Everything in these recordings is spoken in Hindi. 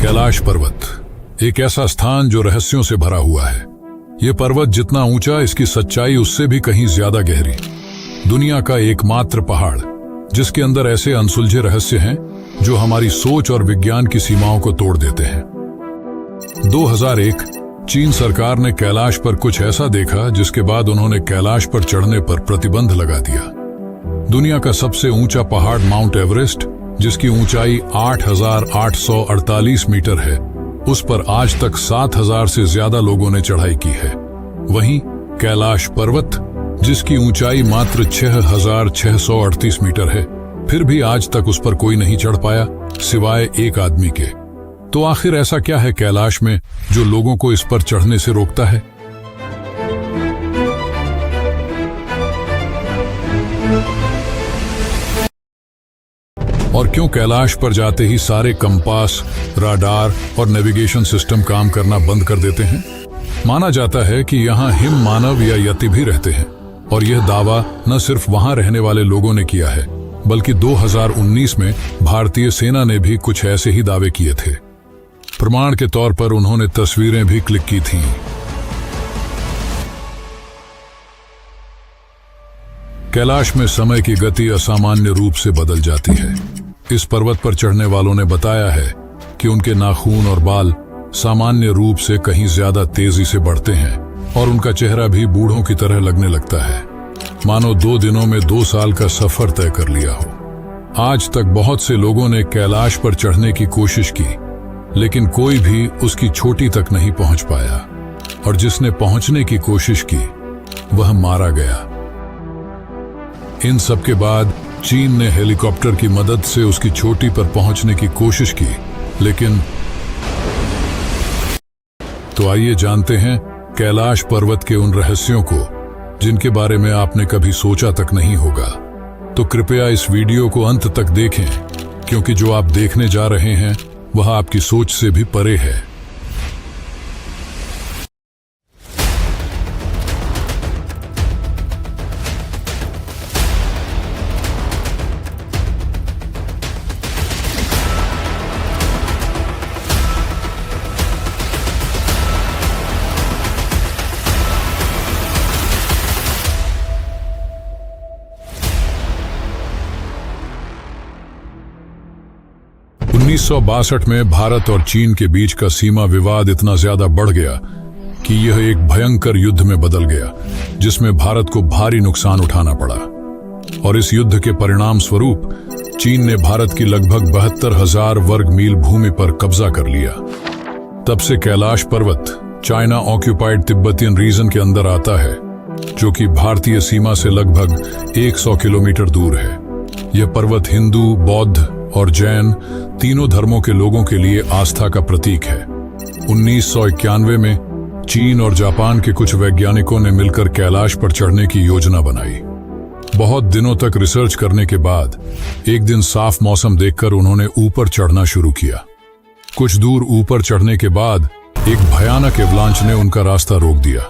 कैलाश पर्वत एक ऐसा स्थान जो रहस्यों से भरा हुआ है। यह पर्वत जितना ऊंचा, इसकी सच्चाई उससे भी कहीं ज्यादा गहरी। दुनिया का एकमात्र पहाड़ जिसके अंदर ऐसे अनसुलझे रहस्य हैं जो हमारी सोच और विज्ञान की सीमाओं को तोड़ देते हैं। 2001 चीन सरकार ने कैलाश पर कुछ ऐसा देखा जिसके बाद उन्होंने कैलाश पर चढ़ने पर प्रतिबंध लगा दिया। दुनिया का सबसे ऊंचा पहाड़ माउंट एवरेस्ट, जिसकी ऊंचाई 8,848 मीटर है, उस पर आज तक 7,000 से ज्यादा लोगों ने चढ़ाई की है। वहीं कैलाश पर्वत, जिसकी ऊंचाई मात्र 6,638 मीटर है, फिर भी आज तक उस पर कोई नहीं चढ़ पाया सिवाय एक आदमी के। तो आखिर ऐसा क्या है कैलाश में जो लोगों को इस पर चढ़ने से रोकता है? और क्यों कैलाश पर जाते ही सारे कंपास, राडार और नेविगेशन सिस्टम काम करना बंद कर देते हैं? माना जाता है कि यहाँ हिम मानव या यति भी रहते हैं, और यह दावा न सिर्फ वहां रहने वाले लोगों ने किया है, बल्कि 2019 में भारतीय सेना ने भी कुछ ऐसे ही दावे किए थे। प्रमाण के तौर पर उन्होंने तस्वीरें भी क्लिक की थीं। कैलाश में समय की गति असामान्य रूप से बदल जाती है। इस पर्वत पर चढ़ने वालों ने बताया है कि उनके नाखून और बाल सामान्य रूप से कहीं ज्यादा तेजी से बढ़ते हैं और उनका चेहरा भी बूढ़ों की तरह लगने लगता है, मानो 2 दिनों में 2 साल का सफर तय कर लिया हो। आज तक बहुत से लोगों ने कैलाश पर चढ़ने की कोशिश की, लेकिन कोई भी उसकी चोटी तक नहीं पहुंच पाया, और जिसने पहुंचने की कोशिश की वह मारा गया। इन सब के बाद चीन ने हेलीकॉप्टर की मदद से उसकी चोटी पर पहुंचने की कोशिश की, लेकिन तो आइए जानते हैं कैलाश पर्वत के उन रहस्यों को जिनके बारे में आपने कभी सोचा तक नहीं होगा। तो कृपया इस वीडियो को अंत तक देखें, क्योंकि जो आप देखने जा रहे हैं वह आपकी सोच से भी परे है। 1962 में भारत और चीन के बीच का सीमा विवाद इतना ज्यादा बढ़ गया कि यह एक भयंकर युद्ध में बदल गया, जिसमें भारत को भारी नुकसान उठाना पड़ा। और इस युद्ध के परिणाम स्वरूप चीन ने भारत की लगभग 72,000 वर्ग मील भूमि पर कब्जा कर लिया। तब से कैलाश पर्वत चाइना ऑक्यूपाइड तिब्बतियन रीजन के अंदर आता है, जो कि भारतीय सीमा से लगभग 100 किलोमीटर दूर है। यह पर्वत हिंदू, बौद्ध और जैन तीनों धर्मों के लोगों के लिए आस्था का प्रतीक है। 1991 में चीन और जापान के कुछ वैज्ञानिकों ने मिलकर कैलाश पर चढ़ने की योजना बनाई। बहुत दिनों तक रिसर्च करने के बाद एक दिन साफ मौसम देखकर उन्होंने ऊपर चढ़ना शुरू किया। कुछ दूर ऊपर चढ़ने के बाद एक भयानक एवलांच ने उनका रास्ता रोक दिया।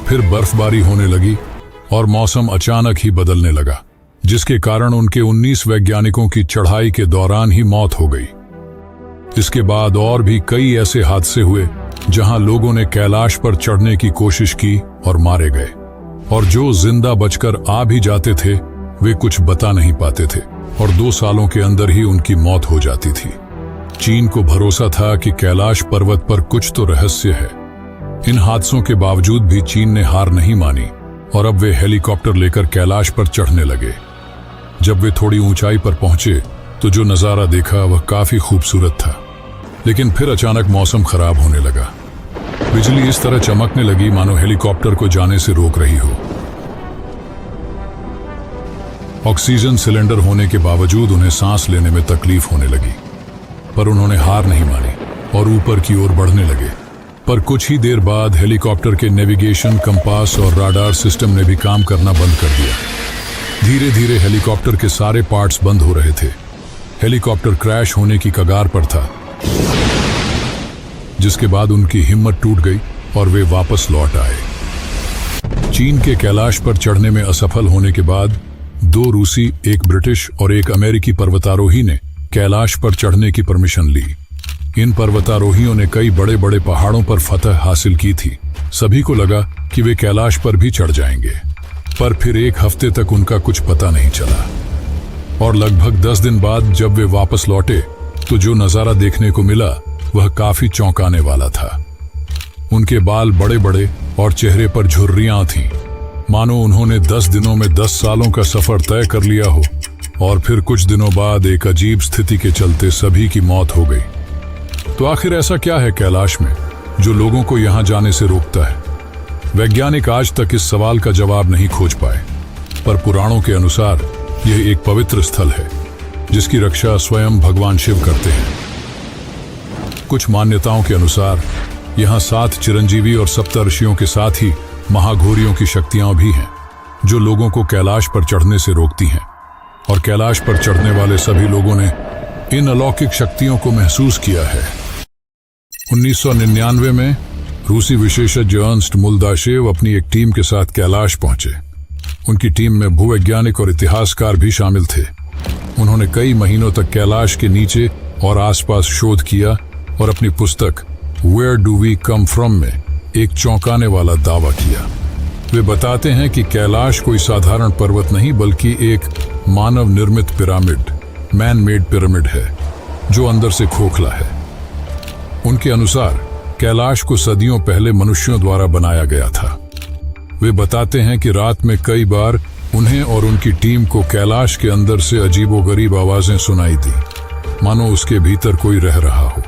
फिर बर्फबारी होने लगी और मौसम अचानक ही बदलने लगा, जिसके कारण उनके 19 वैज्ञानिकों की चढ़ाई के दौरान ही मौत हो गई। इसके बाद और भी कई ऐसे हादसे हुए जहां लोगों ने कैलाश पर चढ़ने की कोशिश की और मारे गए, और जो जिंदा बचकर आ भी जाते थे वे कुछ बता नहीं पाते थे, और 2 सालों के अंदर ही उनकी मौत हो जाती थी। चीन को भरोसा था कि कैलाश पर्वत पर कुछ तो रहस्य है। इन हादसों के बावजूद भी चीन ने हार नहीं मानी और अब वे हेलीकॉप्टर लेकर कैलाश पर चढ़ने लगे। जब वे थोड़ी ऊंचाई पर पहुंचे तो जो नजारा देखा वह काफी खूबसूरत था, लेकिन फिर अचानक मौसम खराब होने लगा। बिजली इस तरह चमकने लगी मानो हेलीकॉप्टर को जाने से रोक रही हो। ऑक्सीजन सिलेंडर होने के बावजूद उन्हें सांस लेने में तकलीफ होने लगी, पर उन्होंने हार नहीं मानी और ऊपर की ओर बढ़ने लगे। पर कुछ ही देर बाद हेलीकॉप्टर के नेविगेशन, कंपास और राडार सिस्टम ने भी काम करना बंद कर दिया। धीरे धीरे हेलीकॉप्टर के सारे पार्ट्स बंद हो रहे थे। हेलीकॉप्टर क्रैश होने की कगार पर था, जिसके बाद उनकी हिम्मत टूट गई और वे वापस लौट आए। चीन के कैलाश पर चढ़ने में असफल होने के बाद 2 रूसी, 1 ब्रिटिश और 1 अमेरिकी पर्वतारोही ने कैलाश पर चढ़ने की परमिशन ली। इन पर्वतारोहियों ने कई बड़े बड़े पहाड़ों पर फतह हासिल की थी। सभी को लगा कि वे कैलाश पर भी चढ़ जाएंगे, पर फिर एक हफ्ते तक उनका कुछ पता नहीं चला। और लगभग 10 दिन बाद जब वे वापस लौटे तो जो नजारा देखने को मिला वह काफी चौंकाने वाला था। उनके बाल बड़े बड़े और चेहरे पर झुर्रियां थीं, मानो उन्होंने 10 दिनों में 10 सालों का सफर तय कर लिया हो। और फिर कुछ दिनों बाद एक अजीब स्थिति के चलते सभी की मौत हो गई। तो आखिर ऐसा क्या है कैलाश में जो लोगों को यहां जाने से रोकता है? वैज्ञानिक आज तक इस सवाल का जवाब नहीं खोज पाए, पर पुराणों के अनुसार यह एक पवित्र स्थल है जिसकी रक्षा स्वयं भगवान शिव करते हैं। कुछ मान्यताओं के अनुसार यहाँ 7 चिरंजीवी और सप्तर्षियों के साथ ही महाघोरियों की शक्तियां भी हैं जो लोगों को कैलाश पर चढ़ने से रोकती हैं। और कैलाश पर चढ़ने वाले सभी लोगों ने इन अलौकिक शक्तियों को महसूस किया है। 1999 में रूसी विशेषज्ञ अर्नस्ट मुल्दाशेव अपनी एक टीम के साथ कैलाश पहुंचे। उनकी टीम में भूवैज्ञानिक और इतिहासकार भी शामिल थे। उन्होंने कई महीनों तक कैलाश के नीचे और आसपास शोध किया और अपनी पुस्तक where do we come from में एक चौंकाने वाला दावा किया। वे बताते हैं कि कैलाश कोई साधारण पर्वत नहीं बल्कि एक मानव निर्मित पिरामिड, मैन मेड पिरामिड है जो अंदर से खोखला है। उनके अनुसार कैलाश को सदियों पहले मनुष्यों द्वारा बनाया गया था। वे बताते हैं कि रात में कई बार उन्हें और उनकी टीम को कैलाश के अंदर से अजीबोगरीब आवाजें सुनाई दी, मानो उसके भीतर कोई रह रहा हो।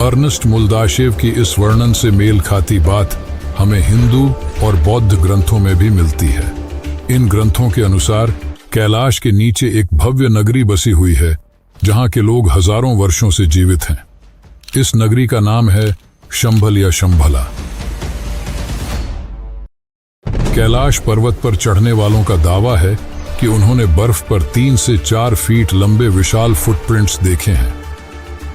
अर्नस्ट मुल्दाशेव की इस वर्णन से मेल खाती बात हमें हिंदू और बौद्ध ग्रंथों में भी मिलती है। इन ग्रंथों के अनुसार कैलाश के नीचे एक भव्य नगरी बसी हुई है जहां के लोग हजारों वर्षों से जीवित हैं। इस नगरी का नाम है शंभल या शंभला। कैलाश पर्वत पर चढ़ने वालों का दावा है कि उन्होंने बर्फ पर 3 से 4 फीट लंबे विशाल फुटप्रिंट्स देखे हैं।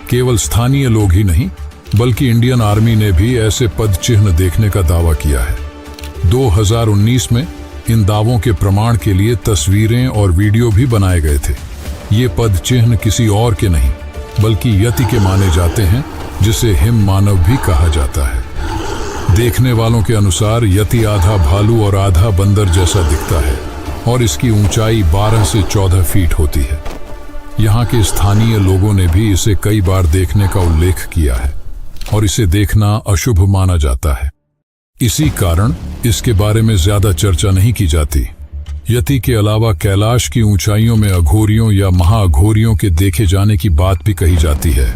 केवल स्थानीय लोग ही नहीं बल्कि इंडियन आर्मी ने भी ऐसे पद चिन्ह देखने का दावा किया है। 2019 में इन दावों के प्रमाण के लिए तस्वीरें और वीडियो भी बनाए गए थे। ये पद चिन्ह किसी और के नहीं बल्कि यति के माने जाते हैं, जिसे हिम मानव भी कहा जाता है। देखने वालों के अनुसार यति आधा भालू और आधा बंदर जैसा दिखता है और इसकी ऊंचाई 12 से 14 फीट होती है। यहाँ के स्थानीय लोगों ने भी इसे कई बार देखने का उल्लेख किया है और इसे देखना अशुभ माना जाता है। इसी कारण इसके बारे में ज्यादा चर्चा नहीं की जाती। यति के अलावा कैलाश की ऊंचाइयों में अघोरियों या महाअघोरियों के देखे जाने की बात भी कही जाती है।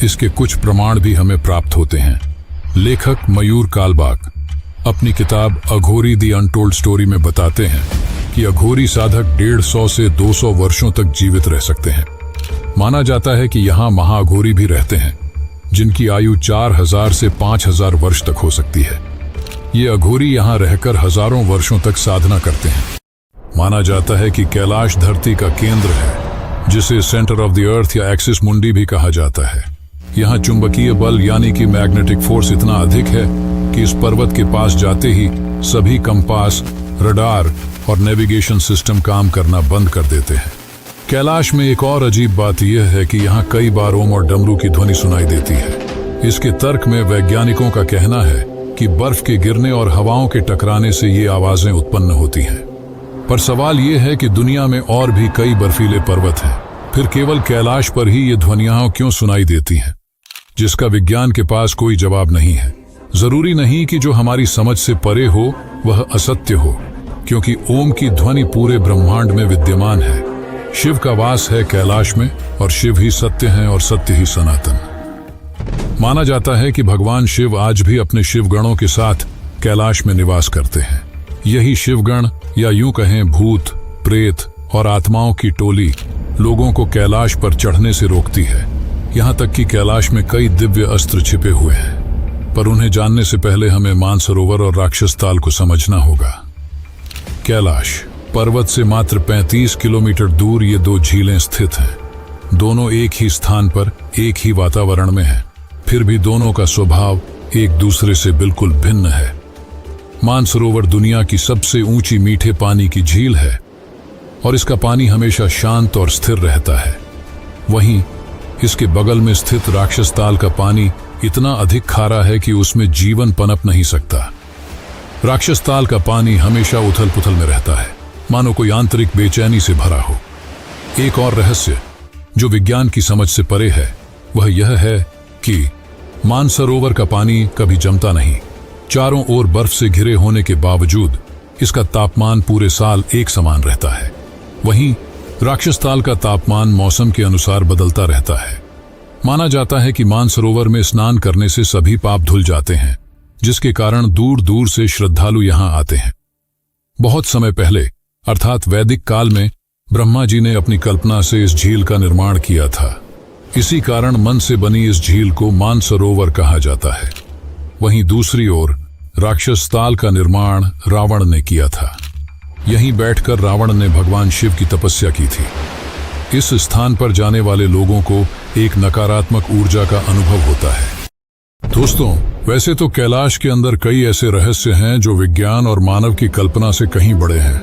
इसके कुछ प्रमाण भी हमें प्राप्त होते हैं। लेखक मयूर कालबाग अपनी किताब अघोरी दी अनटोल्ड स्टोरी में बताते हैं कि अघोरी साधक 150 से 200 वर्षों तक जीवित रह सकते हैं। माना जाता है कि यहाँ महाअघोरी भी रहते हैं जिनकी आयु 4000 से 5000 वर्ष तक हो सकती है। ये अघोरी यहाँ रहकर हजारों वर्षों तक साधना करते हैं। माना जाता है कि कैलाश धरती का केंद्र है, जिसे सेंटर ऑफ द अर्थ या एक्सिस मुंडी भी कहा जाता है। यहाँ चुंबकीय बल यानी कि मैग्नेटिक फोर्स इतना अधिक है कि इस पर्वत के पास जाते ही सभी कंपास, रडार और नेविगेशन सिस्टम काम करना बंद कर देते हैं। कैलाश में एक और अजीब बात यह है कि यहाँ कई बार ओम और डमरू की ध्वनि सुनाई देती है। इसके तर्क में वैज्ञानिकों का कहना है कि बर्फ के गिरने और हवाओं के टकराने से ये आवाजें उत्पन्न होती हैं। पर सवाल ये है कि दुनिया में और भी कई बर्फीले पर्वत हैं, फिर केवल कैलाश पर ही ये ध्वनियां क्यों सुनाई देती हैं, जिसका विज्ञान के पास कोई जवाब नहीं है। जरूरी नहीं कि जो हमारी समझ से परे हो वह असत्य हो, क्योंकि ओम की ध्वनि पूरे ब्रह्मांड में विद्यमान है। शिव का वास है कैलाश में और शिव ही सत्य हैं और सत्य ही सनातन। माना जाता है कि भगवान शिव आज भी अपने शिवगणों के साथ कैलाश में निवास करते हैं। यही शिवगण या यूं कहें भूत, प्रेत और आत्माओं की टोली लोगों को कैलाश पर चढ़ने से रोकती है। यहाँ तक कि कैलाश में कई दिव्य अस्त्र छिपे हुए हैं, पर उन्हें जानने से पहले हमें मानसरोवर और राक्षस ताल को समझना होगा। कैलाश पर्वत से मात्र 35 किलोमीटर दूर ये 2 झीलें स्थित हैं। दोनों एक ही स्थान पर एक ही वातावरण में हैं, फिर भी दोनों का स्वभाव एक दूसरे से बिल्कुल भिन्न है। मानसरोवर दुनिया की सबसे ऊंची मीठे पानी की झील है और इसका पानी हमेशा शांत और स्थिर रहता है। वहीं इसके बगल में स्थित राक्षस ताल का पानी इतना अधिक खारा है कि उसमें जीवन पनप नहीं सकता। राक्षस ताल का पानी हमेशा उथल पुथल में रहता है, मानो कोई आंतरिक बेचैनी से भरा हो। एक और रहस्य जो विज्ञान की समझ से परे है वह यह है कि मानसरोवर का पानी कभी जमता नहीं। चारों ओर बर्फ से घिरे होने के बावजूद इसका तापमान पूरे साल एक समान रहता है। वहीं राक्षस ताल का तापमान मौसम के अनुसार बदलता रहता है। माना जाता है कि मानसरोवर में स्नान करने से सभी पाप धुल जाते हैं, जिसके कारण दूर दूर से श्रद्धालु यहां आते हैं। बहुत समय पहले अर्थात वैदिक काल में ब्रह्मा जी ने अपनी कल्पना से इस झील का निर्माण किया था। इसी कारण मन से बनी इस झील को मानसरोवर कहा जाता है। वहीं दूसरी ओर राक्षस ताल का निर्माण रावण ने किया था। यहीं बैठकर रावण ने भगवान शिव की तपस्या की थी। इस स्थान पर जाने वाले लोगों को एक नकारात्मक ऊर्जा का अनुभव होता है। दोस्तों, वैसे तो कैलाश के अंदर कई ऐसे रहस्य हैं जो विज्ञान और मानव की कल्पना से कहीं बड़े हैं।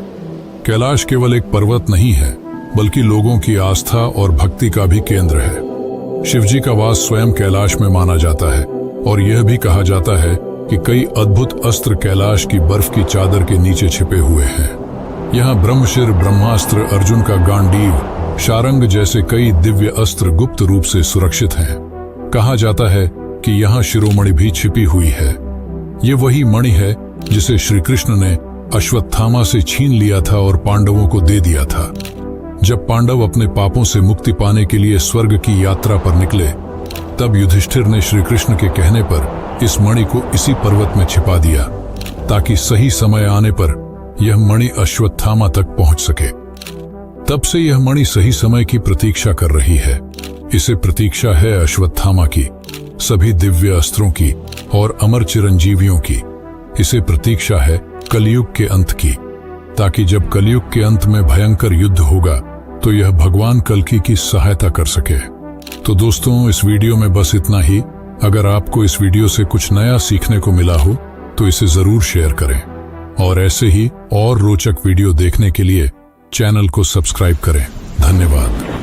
कैलाश केवल एक पर्वत नहीं है, बल्कि लोगों की आस्था और भक्ति का भी केंद्र है। शिवजी का वास स्वयं कैलाश में माना जाता है और यह भी कहा जाता है कि कई अद्भुत अस्त्र कैलाश की बर्फ की चादर के नीचे छिपे हुए हैं। यहाँ ब्रह्मशिर, ब्रह्मास्त्र, अर्जुन का गांडीव, शारंग जैसे कई दिव्य अस्त्र गुप्त रूप से सुरक्षित हैं। कहा जाता है कि यहाँ शिरोमणि भी छिपी हुई है। ये वही मणि है जिसे श्री कृष्ण ने अश्वत्थामा से छीन लिया था और पांडवों को दे दिया था। जब पांडव अपने पापों से मुक्ति पाने के लिए स्वर्ग की यात्रा पर निकले, तब युधिष्ठिर ने श्री कृष्ण के कहने पर इस मणि को इसी पर्वत में छिपा दिया, ताकि सही समय आने पर यह मणि अश्वत्थामा तक पहुंच सके। तब से यह मणि सही समय की प्रतीक्षा कर रही है। इसे प्रतीक्षा है अश्वत्थामा की, सभी दिव्य अस्त्रों की और अमर चिरंजीवियों की। इसे प्रतीक्षा है कलयुग के अंत की, ताकि जब कलयुग के अंत में भयंकर युद्ध होगा तो यह भगवान कल्कि की सहायता कर सके। तो दोस्तों, इस वीडियो में बस इतना ही। अगर आपको इस वीडियो से कुछ नया सीखने को मिला हो तो इसे जरूर शेयर करें और ऐसे ही और रोचक वीडियो देखने के लिए चैनल को सब्सक्राइब करें। धन्यवाद।